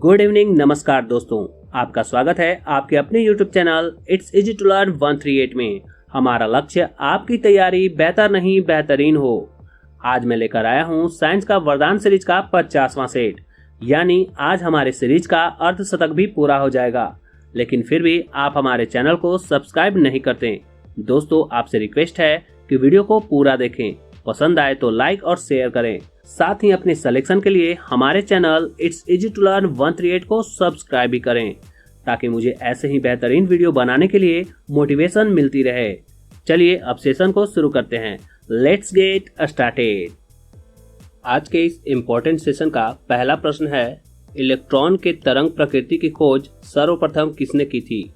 Good evening, नमस्कार दोस्तों। आपका स्वागत है आपके अपने YouTube channel it's easy to learn 138 में। हमारा लक्ष्य आपकी तैयारी बेहतर नहीं बेहतरीन हो। आज मैं लेकर आया हूँ साइंस का वरदान सीरीज का 50वां सेट, यानी आज हमारे सीरीज का अर्धशतक भी पूरा हो जाएगा। लेकिन फिर भी आप हमारे चैनल को सब्सक्राइब नहीं करते। दोस्तों, आपसे रिक्वेस्ट है कि वीडियो को पूरा देखें, पसंद आए तो लाइक और शेयर करें। साथ ही अपने सिलेक्शन के लिए हमारे channel it's easy to learn 138 को सब्सक्राइब भी करें, ताकि मुझे ऐसे ही बेहतरीन वीडियो बनाने के लिए मोटिवेशन मिलती रहे। चलिए अब सेशन को शुरू करते हैं। Let's get started. आज के इस इम्पोर्टेंट सेशन का पहला प्रश्न है, इलेक्ट्रॉन के तरंग प्रकृति की खोज सर्वप्रथम किसने की थी?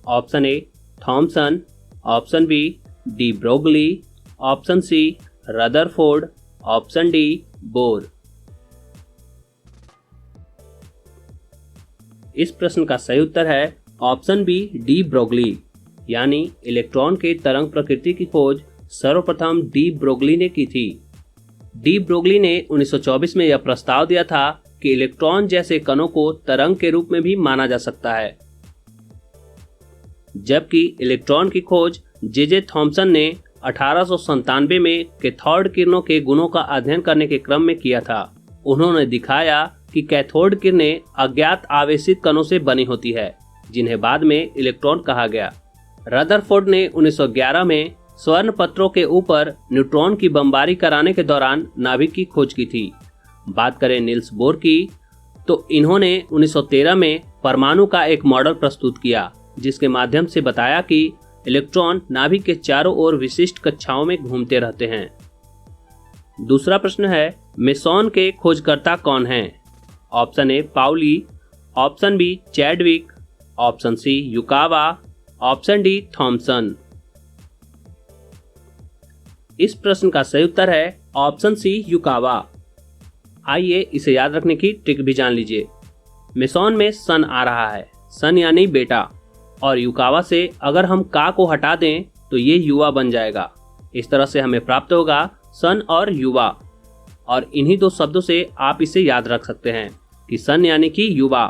Option A Thomson, option B de Broglie, option C Rutherford, option D Bohr. इस प्रश्न का सही उत्तर है ऑप्शन बी डी ब्रोगली, यानी इलेक्ट्रॉन के तरंग प्रकृति की खोज सर्वप्रथम डी ब्रोगली ने की थी। डी ब्रोगली ने 1924 में यह प्रस्ताव दिया था कि इलेक्ट्रॉन जैसे कणों को तरंग के रूप में भी माना जा सकता है, जबकि इलेक्ट्रॉन की खोज जे थॉमसन ने 1897 में कैथोड किरणों के गुणों का अध्ययन करने के क्रम में किया था। उन्होंने दिखाया कि कैथोड किरणें अज्ञात आवेशित कणों से बनी होती है, जिन्हें बाद में इलेक्ट्रॉन कहा गया। रदरफोर्ड ने 1911 में स्वर्ण पत्रों के ऊपर न्यूट्रॉन की बमबारी कराने के दौरान नाभिक की खोज की थी। बात करें नील्स बोर की, तो इन्होंने 1913 में परमाणु का एक मॉडल प्रस्तुत किया, जिसके माध्यम से बताया कि इलेक्ट्रॉन नाभिक के चारों ओर विशिष्ट कक्षाओं में घूमते रहते हैं। दूसरा प्रश्न है, मेसॉन के खोजकर्ता कौन हैं? Option A Pauli, option B Chadwick, option C Yukawa, option D Thomson. इस प्रश्न का सही उत्तर है ऑप्शन सी युकावा। आइए इसे याद रखने की ट्रिक भी जान लीजिए। मेसॉन में सन आ रहा है, सन यानी बेटा, और युकावा से अगर हम का को हटा दें तो ये युवा बन जाएगा। इस तरह से हमें प्राप्त होगा सन और युवा, और इन्हीं दो शब्दों से आप इसे याद रख सकते हैं कि सन यानी कि युवा।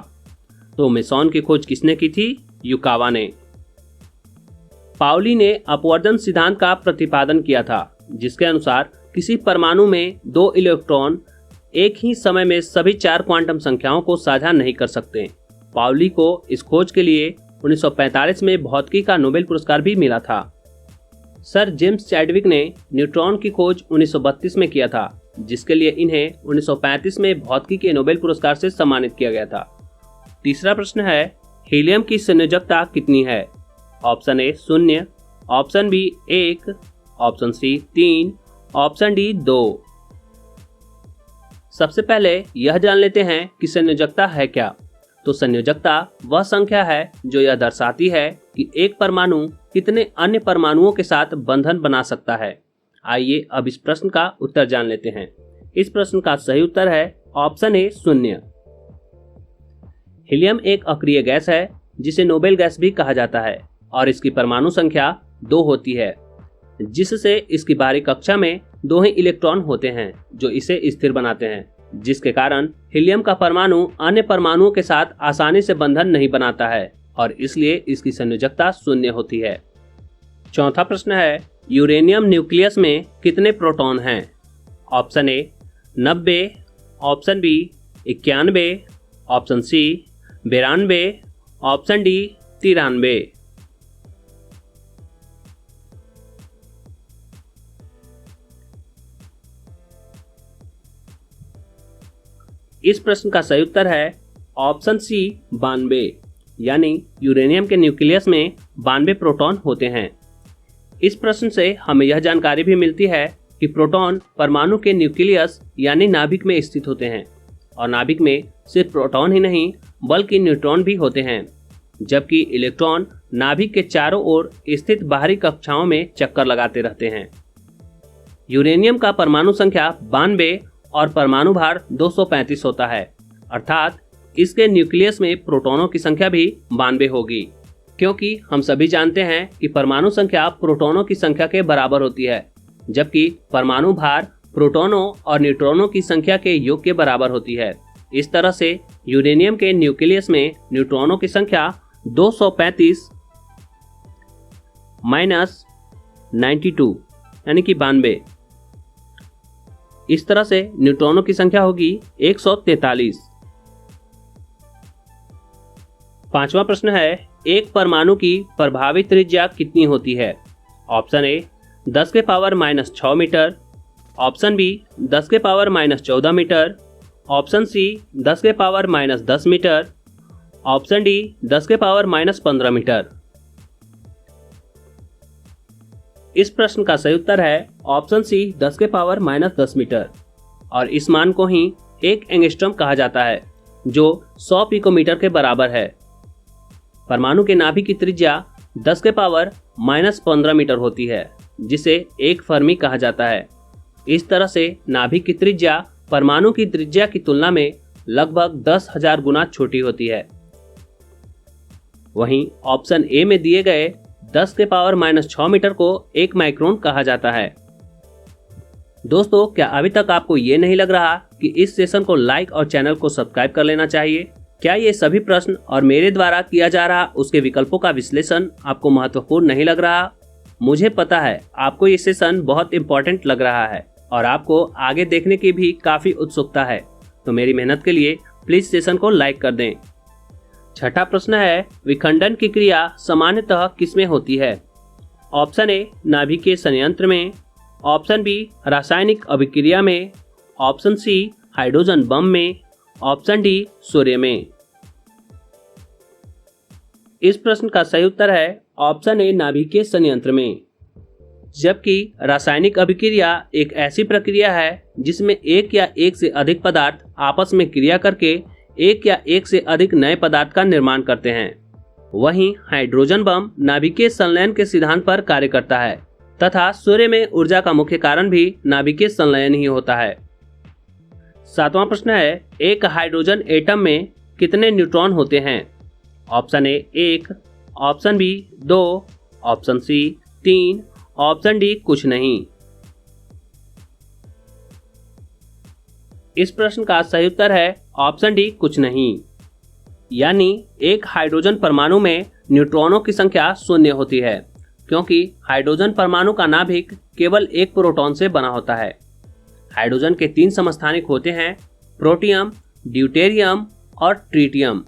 तो मेसॉन की खोज किसने की थी? युकावा ने। पाउली ने अपवर्जन सिद्धांत का प्रतिपादन किया था, जिसके अनुसार किसी परमाणु में दो इलेक्ट्रॉन एक ही समय में सभी 4 क्वांटम संख्याओं को साझा नहीं कर सकते। पाउली को इस खोज के लिए 1945 में भौतिकी का नोबेल पुरस्कार भी मिला था। सर जेम्स चैडविक ने न्यूट्रॉन की खोज 1932 में किया था, जिसके लिए इन्हें 1935 में भौतिकी के नोबेल पुरस्कार से सम्मानित किया गया था। तीसरा प्रश्न है, हीलियम की संयोजकता कितनी है? Option A 0, option B 1, option C 3, option D 2। सबसे पहले यह जान लेते हैं कि संयोजकता है क्या। तो संयोजकता वह संख्या है जो यह दर्शाती है कि एक परमाणु कितने अन्य परमाणुओं के साथ बंधन बना सकता है। आइए अब इस प्रश्न का उत्तर जान लेते हैं। इस प्रश्न का सही उत्तर है ऑप्शन ए 0। हीलियम एक अक्रिय गैस है, जिसे नोबेल गैस भी कहा जाता है, और इसकी परमाणु संख्या 2 होती है, जिससे इसकी बाहरी कक्षा में 2 ही इलेक्ट्रॉन होते हैं जो इसे स्थिर बनाते हैं, जिसके कारण हीलियम का परमाणु अन्य परमाणुओं के साथ आसानी से बंधन नहीं बनाता है, और इसलिए इसकी संयोजकता 0 होती है। चौथा प्रश्न है, यूरेनियम न्यूक्लियस में कितने प्रोटॉन हैं? Option A 90, option B 91, option C 92, option D 93। इस प्रश्न का सही उत्तर है ऑप्शन सी 92, यानी यूरेनियम के न्यूक्लियस में 92 प्रोटॉन होते हैं। इस प्रश्न से हमें यह जानकारी भी मिलती है कि प्रोटॉन परमाणु के न्यूक्लियस यानी नाभिक में स्थित होते हैं, और नाभिक में सिर्फ प्रोटॉन ही नहीं बल्कि न्यूट्रॉन भी होते हैं, जबकि इलेक्ट्रॉन नाभिक के चारों ओर स्थित बाहरी कक्षाओं में चक्कर लगाते रहते हैं। यूरेनियम का परमाणु संख्या 92 और परमाणु भार 235 होता है, अर्थात इसके न्यूक्लियस में प्रोटॉनों की संख्या भी 92 होगी, क्योंकि हम सभी जानते हैं कि परमाणु संख्या प्रोटॉनों की संख्या के बराबर होती है, जबकि परमाणु भार प्रोटॉनों और न्यूट्रॉनों की संख्या के योग के बराबर होती है। इस तरह से यूरेनियम के न्यूक्लियस में न्यूट्रॉनों की संख्या 235 माइनस 92 यानी कि 92। इस तरह से न्यूट्रॉनों की संख्या होगी 143। पांचवा प्रश्न है, एक परमाणु की प्रभावी त्रिज्या कितनी होती है? ऑप्शन ए 10 के पावर -6 मीटर, ऑप्शन बी 10 के पावर -14 मीटर, ऑप्शन सी 10 के पावर -10 मीटर, ऑप्शन डी 10 के पावर -15 मीटर। इस प्रश्न का सही उत्तर है ऑप्शन सी 10 के पावर -10 मीटर और इस मान को ही 1 एंगस्ट्रॉम कहा जाता है जो 100 पिकोमीटर के बराबर है। परमाणु के नाभिक की त्रिज्या 10 के पावर -15 मीटर होती है जिसे 1 फर्मी कहा जाता है। इस तरह से नाभिक की त्रिज्या परमाणु की त्रिज्या की तुलना में लगभग 10,000 गुना छोटी होती है। वहीं ऑप्शन ए में दिए गए 10 के पावर -6 मीटर को 1 माइक्रोन कहा जाता है। दोस्तों, क्या अभी तक आपको ये नहीं लग रहा कि इस सेशन को लाइक और चैनल को सब्सक्राइब कर लेना चाहिए? क्या ये सभी प्रश्न और मेरे द्वारा किया जा रहा उसके विकल्पों का विश्लेषण आपको महत्वपूर्ण नहीं लग रहा? मुझे पता है आपको ये सेशन बहुत इंपॉर्टेंट लग रहा है और आपको आगे देखने की भी काफी उत्सुकता है, तो मेरी मेहनत के लिए प्लीज सेशन को लाइक कर दें। छठा प्रश्न है, विखंडन की क्रिया सामान्यतः किसमें होती है? ऑप्शन ए नाभिकीय संयंत्र में, ऑप्शन बी रासायनिक अभिक्रिया में, ऑप्शन सी हाइड्रोजन बम में, ऑप्शन डी सूर्य में। इस प्रश्न का सही उत्तर है ऑप्शन ए नाभिकीय संयंत्र में। जबकि रासायनिक अभिक्रिया एक ऐसी प्रक्रिया है जिसमें एक या एक से अधिक पदार्थ आपस में क्रिया करके एक या एक से अधिक नए पदार्थ का निर्माण करते हैं। वहीं हाइड्रोजन बम नाभिकीय संलयन के सिद्धांत पर कार्य करता है तथा सूर्य में ऊर्जा का मुख्य कारण भी नाभिकीय संलयन ही होता है। सातवां प्रश्न है, एक हाइड्रोजन एटम में कितने न्यूट्रॉन होते हैं? Option A 1, option B 2, option C 3, option D कुछ नहीं। इस प्रश्न का सही उत्तर है ऑप्शन डी कुछ नहीं, यानी एक हाइड्रोजन परमाणु में न्यूट्रॉनों की संख्या 0 होती है क्योंकि हाइड्रोजन परमाणु का नाभिक केवल एक प्रोटॉन से बना होता है। हाइड्रोजन के 3 समस्थानिक होते हैं, प्रोटियम, ड्यूटेरियम और ट्रिटियम।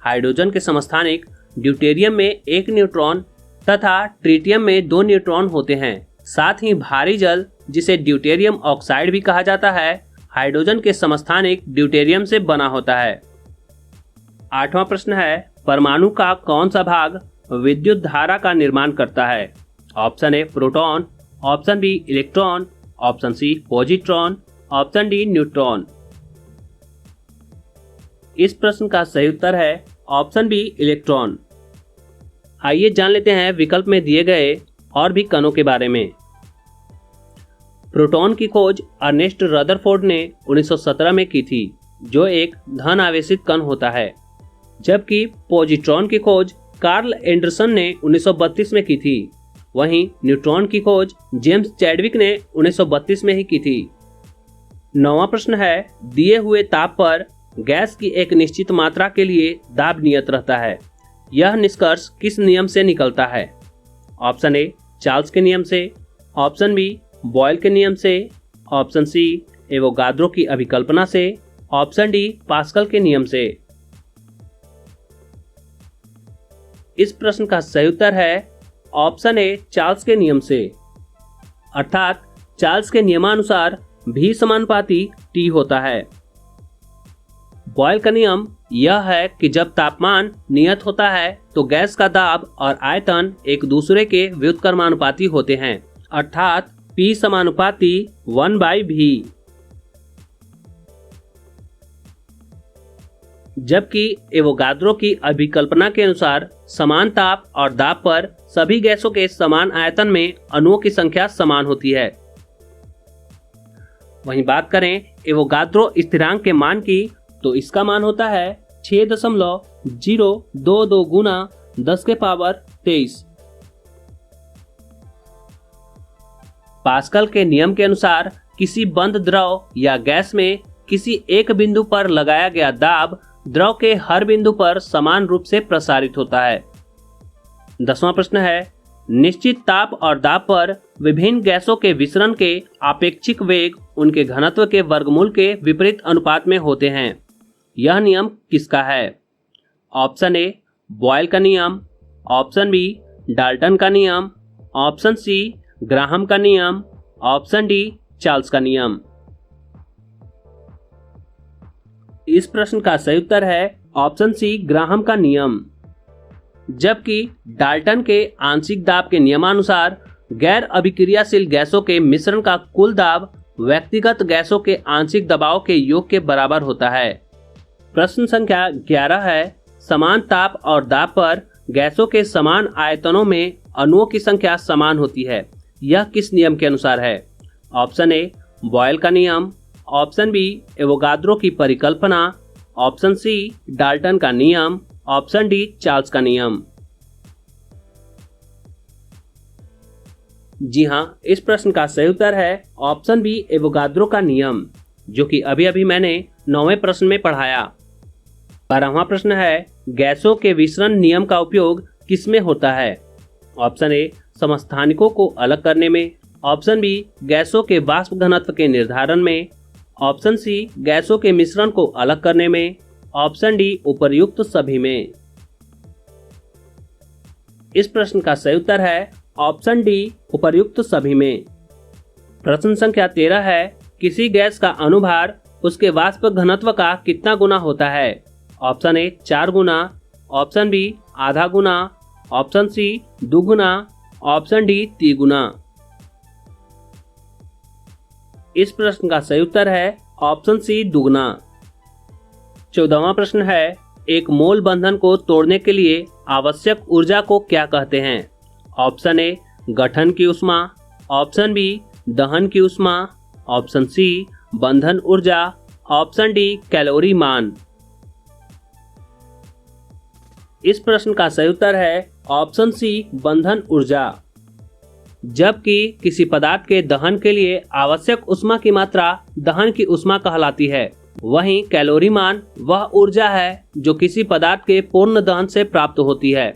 हाइड्रोजन के समस्थानिक ड्यूटेरियम में 1 न्यूट्रॉन तथा ट्रिटियम में 2 न्यूट्रॉन होते हैं। साथ ही भारी जल, जिसे ड्यूटेरियम ऑक्साइड भी कहा जाता है, हाइड्रोजन के समस्थानिक ड्यूटेरियम से बना होता है। आठवां प्रश्न है, परमाणु का कौन सा भाग विद्युत धारा का निर्माण करता है? Option A proton, option B electron, option C positron, option D neutron. इस प्रश्न का सही उत्तर है ऑप्शन बी इलेक्ट्रॉन। आइए जान लेते हैं विकल्प में दिए गए और भी कणों के बारे में। प्रोटॉन की खोज अर्नेस्ट रदरफोर्ड ने 1917 में की थी, जो एक धन आवेशित कण होता है, जबकि पॉजिट्रॉन की खोज कार्ल एंडरसन ने 1932 में की थी। वहीं न्यूट्रॉन की खोज जेम्स चैडविक ने 1932 में ही की थी। 9वां प्रश्न है, दिए हुए ताप पर गैस की एक निश्चित मात्रा के लिए दाब नियत रहता है। यह निष्कर्ष किस नियम से निकलता है? ऑप्शन ए चार्ल्स के नियम से, ऑप्शन बी बॉयल के नियम से, ऑप्शन सी एवोगाद्रो की अभिकल्पना से, ऑप्शन डी पास्कल के नियम से। इस प्रश्न का सही उत्तर है ऑप्शन ए चार्ल्स के नियम से, अर्थात चार्ल्स के नियमानुसार भी समानुपाती टी होता है। बॉयल का नियम यह है कि जब तापमान नियत होता है तो गैस का दाब और आयतन एक दूसरे के व्युत्क्रमानुपाती होते हैं, अर्थात P समानुपाती 1/v। जबकि एवोगाद्रो की अभिकल्पना के अनुसार समान ताप और दाब पर सभी गैसों के समान आयतन में अणुओं की संख्या समान होती है। वहीं बात करें एवोगाद्रो स्थिरांक के मान की, तो इसका मान होता है 6.022 गुना 10 के पावर 23। पास्कल के नियम के अनुसार किसी बंद द्रव या गैस में किसी एक बिंदु पर लगाया गया दाब द्रव के हर बिंदु पर समान रूप से प्रसारित होता है। 10वां प्रश्न है, निश्चित ताप और दाब पर विभिन्न गैसों के विसरण के आपेक्षिक वेग उनके घनत्व के वर्गमूल के विपरीत अनुपात में होते हैं। यह नियम किसका है? ऑप्शन ए बॉयल का नियम, ऑप्शन बी डाल्टन का नियम, ऑप्शन सी ग्राहम का नियम, ऑप्शन डी चार्ल्स का नियम। इस प्रश्न का सही उत्तर है ऑप्शन सी ग्राहम का नियम। जबकि डाल्टन के आंशिक दाब के नियमानुसार गैर अभिक्रियाशील गैसों के मिश्रण का कुल दाब व्यक्तिगत गैसों के आंशिक दबाव के योग के बराबर होता है। प्रश्न संख्या 11 है, समान ताप और दाब पर गैसों के समान आयतनों में अणुओं की संख्या समान होती है। यह किस नियम के अनुसार है? ऑप्शन ए बॉयल का नियम, ऑप्शन बी एवोगाद्रो की परिकल्पना, ऑप्शन सी डाल्टन का नियम, ऑप्शन डी चार्ल्स का नियम। जी हाँ, इस प्रश्न का सही उत्तर है ऑप्शन बी एवोगाद्रो का नियम, जो कि अभी अभी मैंने 9वें प्रश्न में पढ़ाया। 12वां प्रश्न है, गैसों के विसरण नियम का उपयोग किसमें होता है? ऑप्शन ए समस्थानिकों को अलग करने में, ऑप्शन बी गैसों के वाष्प घनत्व के निर्धारण में, ऑप्शन सी गैसों के मिश्रण को अलग करने में, ऑप्शन डी उपर्युक्त सभी में। इस प्रश्न का सही उत्तर है ऑप्शन डी उपर्युक्त सभी में। प्रश्न संख्या 13 है, किसी गैस का अनुभार उसके वाष्प घनत्व का कितना गुना होता है? ऑप्शन ए 4 गुना, ऑप्शन बी आधा गुना, ऑप्शन सी 2 गुना, ऑप्शन डी 3 गुना। इस प्रश्न का सही उत्तर है ऑप्शन सी 2 गुना। 14वां प्रश्न है, एक मोल बंधन को तोड़ने के लिए आवश्यक ऊर्जा को क्या कहते हैं? ऑप्शन ए गठन की ऊष्मा, ऑप्शन बी दहन की ऊष्मा, ऑप्शन सी बंधन ऊर्जा, ऑप्शन डी कैलोरी मान। इस प्रश्न का सही उत्तर है ऑप्शन सी बंधन ऊर्जा। जबकि किसी पदार्थ के दहन के लिए आवश्यक ऊष्मा की मात्रा दहन की ऊष्मा कहलाती है, वहीं कैलोरी मान वह ऊर्जा है जो किसी पदार्थ के पूर्ण दहन से प्राप्त होती है।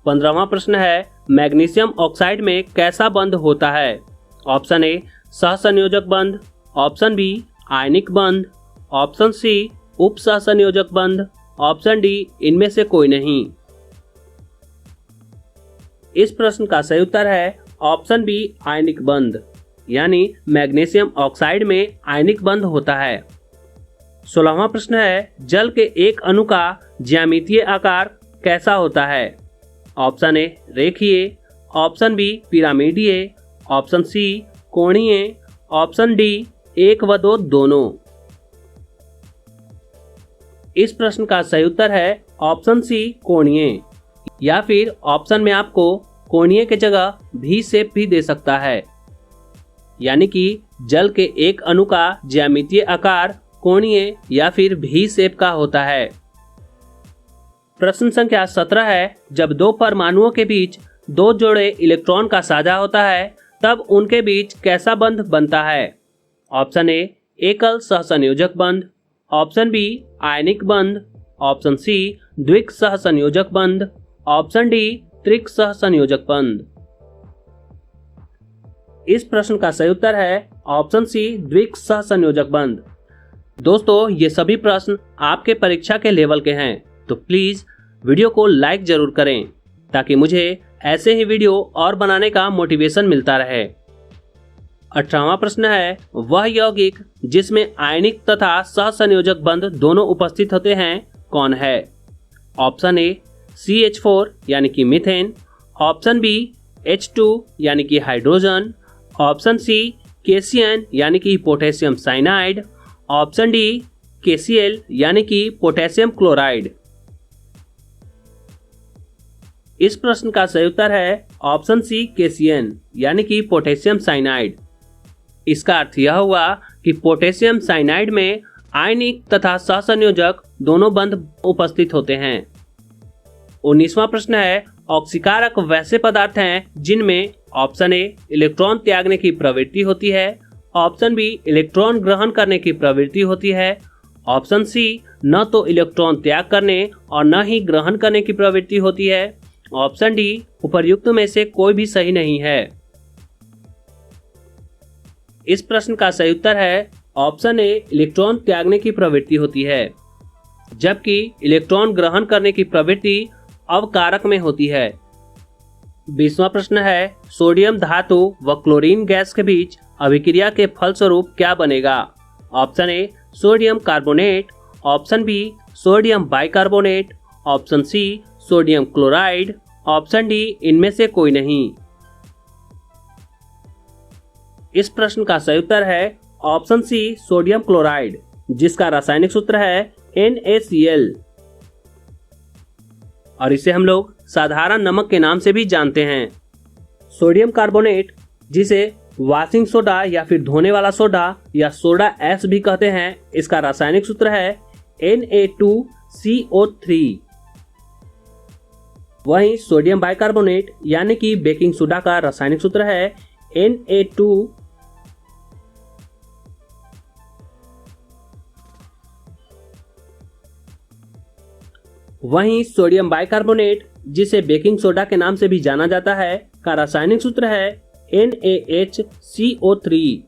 15वां प्रश्न है, मैग्नीशियम ऑक्साइड में कैसा बंध होता है? ऑप्शन ए सहसंयोजक बंध, ऑप्शन बी आयनिक बंध, ऑप्शन सी उप सहसंयोजक बंध, ऑप्शन डी इनमें से कोई नहीं। इस प्रश्न का सही उत्तर है ऑप्शन बी आयनिक बंध, यानी मैग्नीशियम ऑक्साइड में आयनिक बंध होता है। 16वां प्रश्न है, जल के एक अणु का ज्यामितीय आकार कैसा होता है? ऑप्शन ए रेखीय, ऑप्शन बी पिरामिडीय, ऑप्शन सी कोणीय, ऑप्शन डी 1 व 2 दोनों। इस प्रश्न का सही उत्तर है ऑप्शन सी कोणीय, या फिर ऑप्शन में आपको कोणीय के जगह भी शेप भी दे सकता है, यानी कि जल के एक अणु का ज्यामितीय आकार कोणीय या फिर भी शेप का होता है। प्रश्न संख्या 17 है, जब दो परमाणुओं के बीच 2 जोड़े इलेक्ट्रॉन का साझा होता है तब उनके बीच कैसा बंध बनता है? ऑप्शन ए एकल सहसंयोजक बंध, ऑप्शन बी आयनिक बंध, ऑप्शन सी द्विक सहसंयोजक बंध, ऑप्शन डी त्रिक सहसंयोजक बंध। इस प्रश्न का सही उत्तर है ऑप्शन सी द्विक सहसंयोजक बंध। दोस्तों, ये सभी प्रश्न आपके परीक्षा के लेवल के हैं, तो प्लीज वीडियो को लाइक जरूर करें ताकि मुझे ऐसे ही वीडियो और बनाने का मोटिवेशन मिलता रहे। 18वां प्रश्न है, वह यौगिक जिसमें आयनिक तथा सहसंयोजक बंध दोनों उपस्थित होते हैं कौन है? ऑप्शन ए CH4 यानी कि मीथेन, ऑप्शन बी H2 यानी कि हाइड्रोजन, ऑप्शन सी KCN यानी कि potassium cyanide, option D KCl यानी कि पोटेशियम क्लोराइड। इस प्रश्न का सही उत्तर है ऑप्शन सी KCN यानी कि पोटेशियम साइनाइड। इसका अर्थ यह हुआ कि पोटेशियम साइनाइड में आयनिक तथा सहसंयोजक दोनों बंध उपस्थित होते हैं। 19वां प्रश्न है, ऑक्सीकारक वैसे पदार्थ हैं जिनमें ऑप्शन ए इलेक्ट्रॉन त्यागने की प्रवृत्ति होती है, ऑप्शन बी इलेक्ट्रॉन ग्रहण करने की प्रवृत्ति होती है। ऑप्शन सी न तो इलेक्ट्रॉन त्याग करने और न ही ग्रहण करने की प्रवृत्ति होती है। ऑप्शन डी उपर्युक्त में से कोई भी सही नहीं है। इस प्रश्न का सही उत्तर है ऑप्शन ए, इलेक्ट्रॉन त्यागने की प्रवृत्ति होती है, जबकि इलेक्ट्रॉन ग्रहण करने की प्रवृत्ति अवकारक में होती है। 20वां प्रश्न है, सोडियम धातु व क्लोरीन गैस के बीच अभिक्रिया के फलस्वरूप क्या बनेगा? Option A, sodium carbonate. Option B, sodium bicarbonate. Option C, sodium chloride. Option D, इनमें से कोई नहीं। इस प्रश्न का सही उत्तर है ऑप्शन सी, सोडियम क्लोराइड, जिसका रासायनिक सूत्र है NaCl और इसे हम लोग साधारण नमक के नाम से भी जानते हैं। सोडियम कार्बोनेट, जिसे वॉशिंग सोडा या फिर धोने वाला सोडा या सोडा ऐश भी कहते हैं, इसका रासायनिक सूत्र है Na2CO3। वहीं सोडियम बाइकार्बोनेट यानी कि बेकिंग सोडा का रासायनिक सूत्र है Na2। वहीं सोडियम बाइकार्बोनेट, जिसे बेकिंग सोडा के नाम से भी जाना जाता है, का रासायनिक सूत्र है NaHCO3।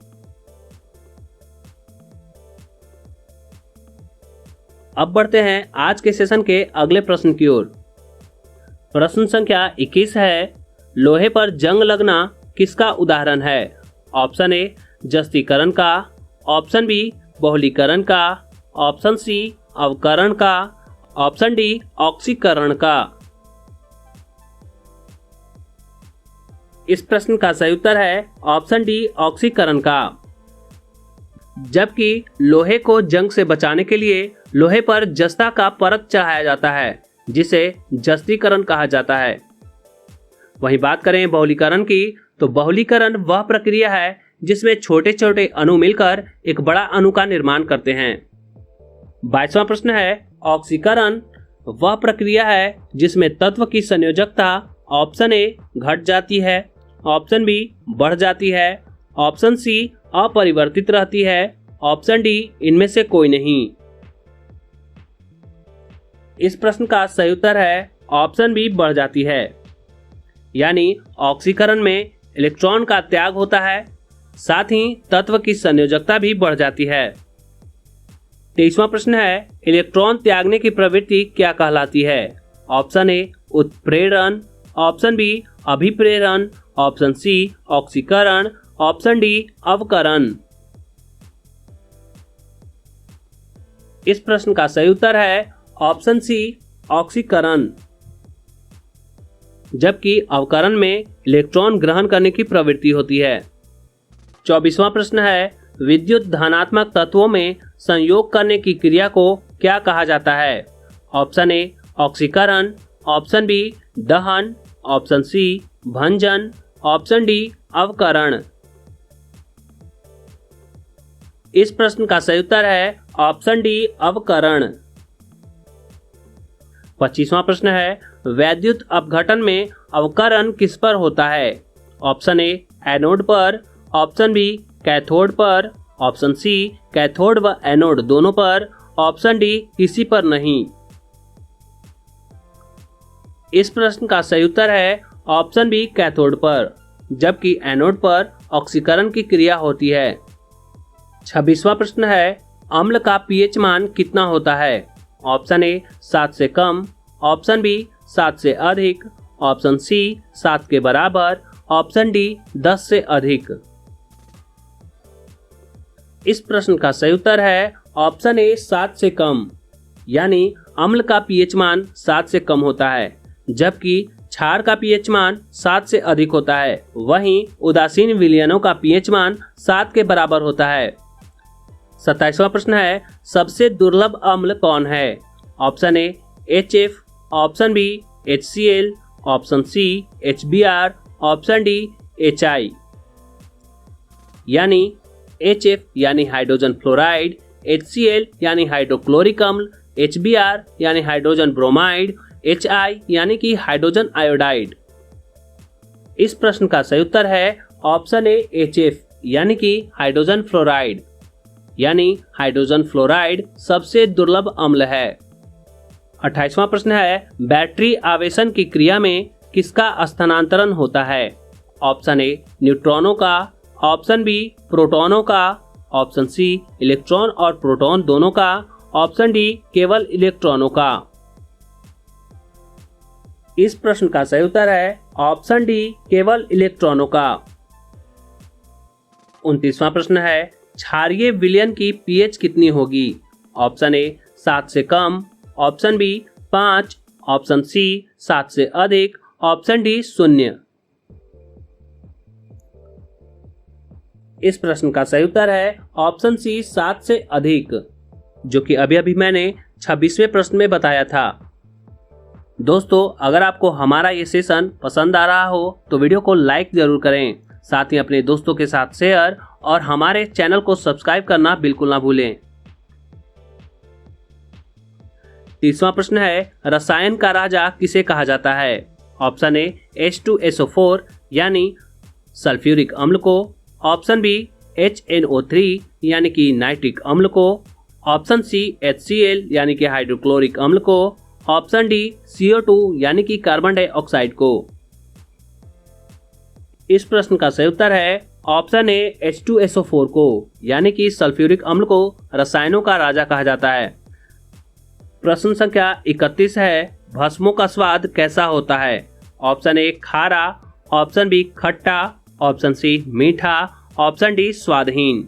अब बढ़ते हैं आज के सेशन के अगले प्रश्न की ओर। प्रश्न संख्या 21 है, लोहे पर जंग लगना किसका उदाहरण है? ऑप्शन ए, जस्तीकरण का। ऑप्शन बी, बहुलीकरण का। ऑप्शन सी, अवकरण का। ऑप्शन डी, ऑक्सीकरण का। इस प्रश्न का सही उत्तर है ऑप्शन डी, ऑक्सीकरण का। जबकि लोहे को जंग से बचाने के लिए लोहे पर जस्ता का परत चढ़ाया जाता है, जिसे जस्तीकरण कहा जाता है। वहीं बात करें बहुलीकरण की, तो बहुलीकरण वह प्रक्रिया है जिसमें छोटे छोटे अणु मिलकर एक बड़ा अणु का निर्माण करते हैं। 22वां प्रश्न है, ऑक्सीकरण वह प्रक्रिया है जिसमें तत्व की संयोजकता ऑप्शन ए घट जाती है, ऑप्शन बी बढ़ जाती है, ऑप्शन सी अपरिवर्तित रहती है, ऑप्शन डी इनमें से कोई नहीं। इस प्रश्न का सही उत्तर है ऑप्शन बी बढ़ जाती है, यानी ऑक्सीकरण में इलेक्ट्रॉन का त्याग होता है, साथ ही तत्व की संयोजकता भी बढ़ जाती है। 23वां प्रश्न है, इलेक्ट्रॉन त्यागने की प्रवृत्ति क्या कहलाती है? ऑप्शन ए उत्प्रेरण, ऑप्शन बी अभिप्रेरण, ऑप्शन सी ऑक्सीकरण, ऑप्शन डी अवकरण। इस प्रश्न का सही उत्तर है ऑप्शन सी ऑक्सीकरण, जबकि अवकरण में इलेक्ट्रॉन ग्रहण करने की प्रवृत्ति होती है। 24वां प्रश्न है, विद्युत धनात्मक तत्वों में संयोग करने की क्रिया को क्या कहा जाता है? ऑप्शन ए ऑक्सीकरण, ऑप्शन बी दहन, ऑप्शन सी भंजन, ऑप्शन डी अवकरण। इस प्रश्न का सही उत्तर है ऑप्शन डी अवकरण। 25वां प्रश्न है, वैद्युत अपघटन में अवकरण किस पर होता है? ऑप्शन ए एनोड पर, ऑप्शन बी कैथोड पर, ऑप्शन सी कैथोड व एनोड दोनों पर, ऑप्शन डी किसी पर नहीं। इस प्रश्न का सही उत्तर है ऑप्शन बी कैथोड पर, जबकि एनोड पर ऑक्सीकरण की क्रिया होती है। 26वां प्रश्न है, अम्ल का पीएच मान कितना होता है? ऑप्शन ए 7 से कम, ऑप्शन बी 7 से अधिक, ऑप्शन सी 7 के बराबर, ऑप्शन डी 10 से अधिक। इस प्रश्न का सही उत्तर है ऑप्शन ए 7 से कम, यानी अम्ल का पीएच मान 7 से कम होता है, जबकि क्षार का पीएच मान 7 से अधिक होता है। वहीं उदासीन विलयनों का पीएच मान 7 के बराबर होता है। 27वां प्रश्न है, सबसे दुर्लभ अम्ल कौन है? Option A HF, option B HCl, option C HBr, option D HI। यानी HF यानी हाइड्रोजन फ्लोराइड, HCl यानी हाइड्रोक्लोरिक अम्ल, HBr यानी हाइड्रोजन ब्रोमाइड, HI यानी कि हाइड्रोजन आयोडाइड। इस प्रश्न का सही उत्तर है ऑप्शन ए HF यानी कि हाइड्रोजन फ्लोराइड, यानी हाइड्रोजन फ्लोराइड सबसे दुर्लभ अम्ल है। 28वां प्रश्न है, बैटरी आवेशन की क्रिया में किसका स्थानांतरण होता है? ऑप्शन ए न्यूट्रॉनों का, ऑप्शन बी प्रोटॉनों का, ऑप्शन सी इलेक्ट्रॉन और प्रोटॉन दोनों का, ऑप्शन डी केवल इलेक्ट्रॉनों का। इस प्रश्न का सही उत्तर है ऑप्शन डी केवल इलेक्ट्रॉनों का। 29वां प्रश्न है, क्षारीय विलयन की पीएच कितनी होगी? ऑप्शन ए 7 से कम, ऑप्शन बी 5, ऑप्शन सी 7 से अधिक, ऑप्शन डी 0। इस प्रश्न का सही उत्तर है ऑप्शन सी 7 से अधिक, जो कि अभी अभी मैंने 26वें प्रश्न में बताया था। दोस्तों, अगर आपको हमारा ये सेशन पसंद आ रहा हो तो वीडियो को लाइक जरूर करें, साथ ही अपने दोस्तों के साथ शेयर और हमारे चैनल को सब्सक्राइब करना बिल्कुल ना भूलें। 30वां प्रश्न है, रसायन का राजा किसे कहा जाता है? ऑप्शन ए H2SO4 यानी सल्फ्यूरिक अम्ल को, ऑप्शन बी HNO3 यानी कि नाइट्रिक अम्ल को, ऑप्शन सी HCl यानी कि हाइड्रोक्लोरिक अम्ल को, ऑप्शन डी CO2 यानी कि कार्बन डाइऑक्साइड को। इस प्रश्न का सही उत्तर है ऑप्शन ए H2SO4 को, यानी कि सल्फ्यूरिक अम्ल को रसायनों का राजा कहा जाता है। प्रश्न संख्या 31 है, भस्मों का स्वाद कैसा होता है? ऑप्शन ए खारा, ऑप्शन बी खट्टा, ऑप्शन सी मीठा, ऑप्शन डी स्वादहीन।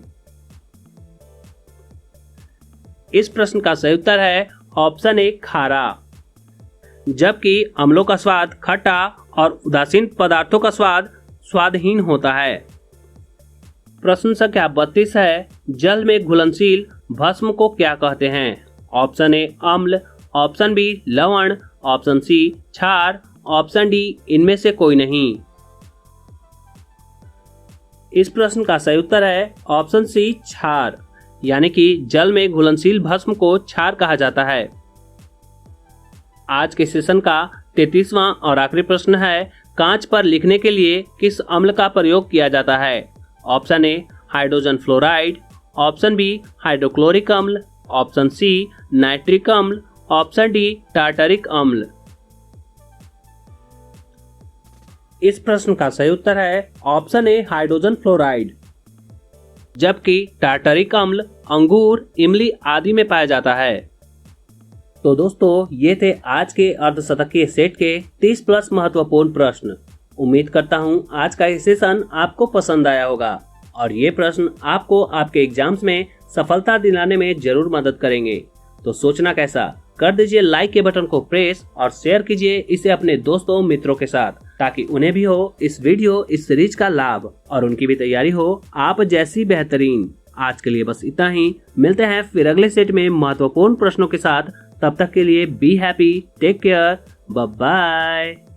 इस प्रश्न का सही उत्तर है ऑप्शन ए खारा, जबकि अम्लों का स्वाद खट्टा और उदासीन पदार्थों का स्वाद स्वादहीन होता है। प्रश्न संख्या 32 है, जल में घुलनशील भस्म को क्या कहते हैं? ऑप्शन ए अम्ल, ऑप्शन बी लवण, ऑप्शन सी क्षार, ऑप्शन डी इनमें से कोई नहीं। इस प्रश्न का सही उत्तर है ऑप्शन सी क्षार, यानी कि जल में घुलनशील भस्म को क्षार कहा जाता है। आज के सेशन का 33वां और आखिरी प्रश्न है, कांच पर लिखने के लिए किस अम्ल का प्रयोग किया जाता है? Option A hydrogen fluoride, option B hydrochloric अम्ल, ऑप्शन सी नाइट्रिक अम्ल, ऑप्शन डी टार्टरिक अम्ल। इस प्रश्न का सही उत्तर है ऑप्शन ए हाइड्रोजन फ्लोराइड, जबकि टार्टरिक अम्ल अंगूर, इमली आदि में पाया जाता है। तो दोस्तों, ये थे आज के अर्धशतकीय सेट के 30 प्लस महत्वपूर्ण प्रश्न। उम्मीद करता हूँ आज का ये सेशन आपको पसंद आया होगा और ये प्रश्न आपको आपके एग्जाम्स में सफलता दिलाने में जरूर मदद करेंगे। तो सोचना कैसा? कर दीजिए लाइक के बटन को प्रेस और शेयर कीजिए इसे अपने दोस्तों मित्रों के साथ, ताकि उन्हें भी हो इस सीरीज का लाभ और उनकी भी तैयारी हो आप जैसी बेहतरीन। आज के लिए बस इतना ही, मिलते हैं फिर अगले सेट में महत्वपूर्ण प्रश्नों के साथ। तब तक के लिए be happy, take care, bye bye.